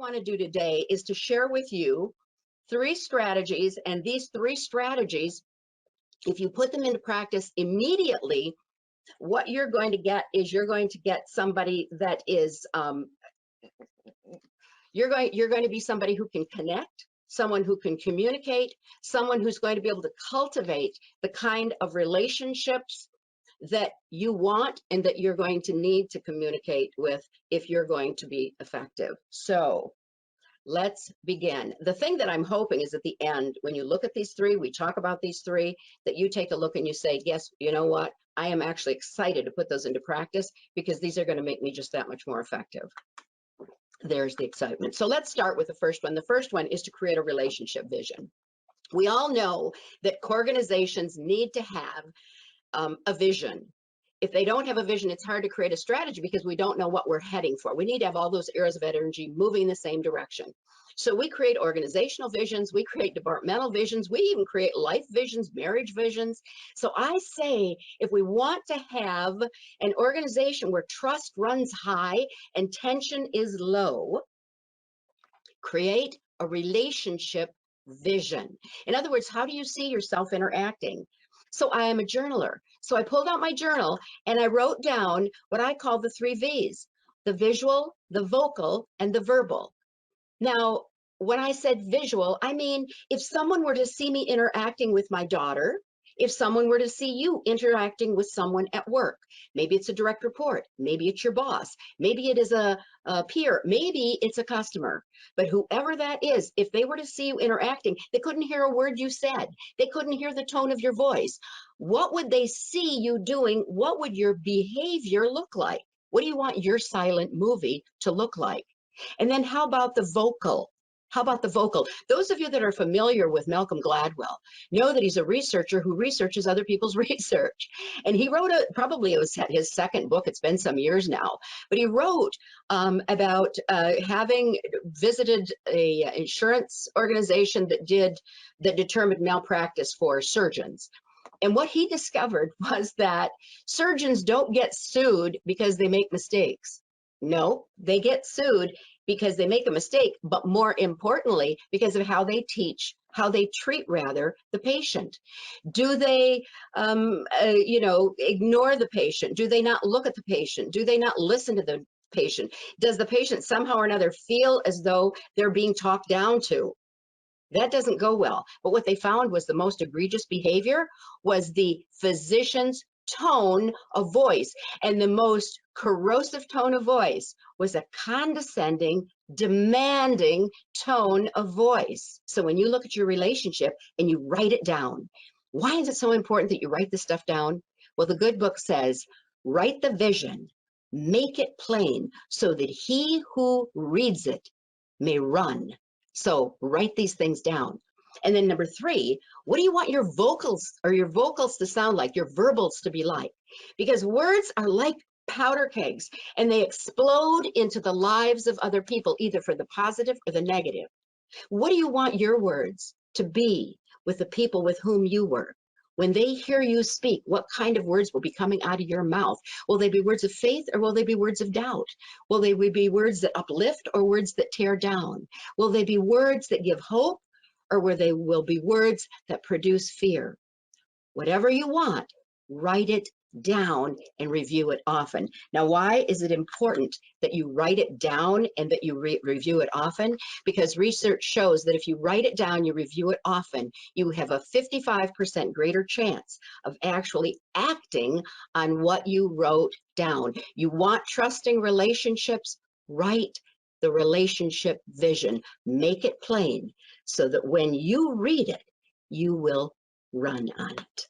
want to do today is to share with you 3 strategies, and these 3 strategies, if you put them into practice immediately, what you're going to get is you're going to get somebody that is you're going to be somebody who can connect, someone who can communicate, someone who's going to be able to cultivate the kind of relationships that you want and that you're going to need to communicate with if you're going to be effective. So let's begin. The thing that I'm hoping is at the end, when you look at these 3, we talk about these 3, that you take a look and you say, yes, you know what? I am actually excited to put those into practice because these are going to make me just that much more effective. There's the excitement. So let's start with the first one. The first one is to create a relationship vision. We all know that organizations need to have a vision. If they don't have a vision, it's hard to create a strategy because we don't know what we're heading for. We need to have all those areas of energy moving in the same direction. So we create organizational visions, we create departmental visions, we even create life visions, marriage visions. So I say, if we want to have an organization where trust runs high and tension is low, create a relationship vision. In other words, how do you see yourself interacting? So I am a journaler. So I pulled out my journal and I wrote down what I call the 3 V's: the visual, the vocal, and the verbal. Now, when I said visual, I mean, if someone were to see me interacting with my daughter, if someone were to see you interacting with someone at work, maybe it's a direct report, maybe it's your boss, maybe it is a peer, maybe it's a customer, but whoever that is, if they were to see you interacting, they couldn't hear a word you said, they couldn't hear the tone of your voice. What would they see you doing? What would your behavior look like? What do you want your silent movie to look like? And then how about the vocal? How about the vocal? Those of you that are familiar with Malcolm Gladwell know that he's a researcher who researches other people's research. And he wrote probably it was his 2nd book, it's been some years now, but he wrote about having visited a insurance organization that determined malpractice for surgeons. And what he discovered was that surgeons don't get sued because they make mistakes. No, they get sued because they make a mistake, but more importantly, because of how they treat rather the patient. Do they, ignore the patient? Do they not look at the patient? Do they not listen to the patient? Does the patient somehow or another feel as though they're being talked down to? That doesn't go well. But what they found was the most egregious behavior was the physician's tone of voice. And the most corrosive tone of voice was a condescending, demanding tone of voice. So when you look at your relationship and you write it down, why is it so important that you write this stuff down? Well, the good book says, write the vision, make it plain so that he who reads it may run. So write these things down. And then number 3, what do you want your vocals to sound like, your verbals to be like? Because words are like powder kegs and they explode into the lives of other people, either for the positive or the negative. What do you want your words to be with the people with whom you work? When they hear you speak, what kind of words will be coming out of your mouth? Will they be words of faith or will they be words of doubt? Will they be words that uplift or words that tear down? Will they be words that give hope or will they be words that produce fear? Whatever you want, write it down and review it often. Now, why is it important that you write it down and that you review it often? Because research shows that if you write it down, you review it often, you have a 55% greater chance of actually acting on what you wrote down. You want trusting relationships? Write the relationship vision. Make it plain so that when you read it, you will run on it.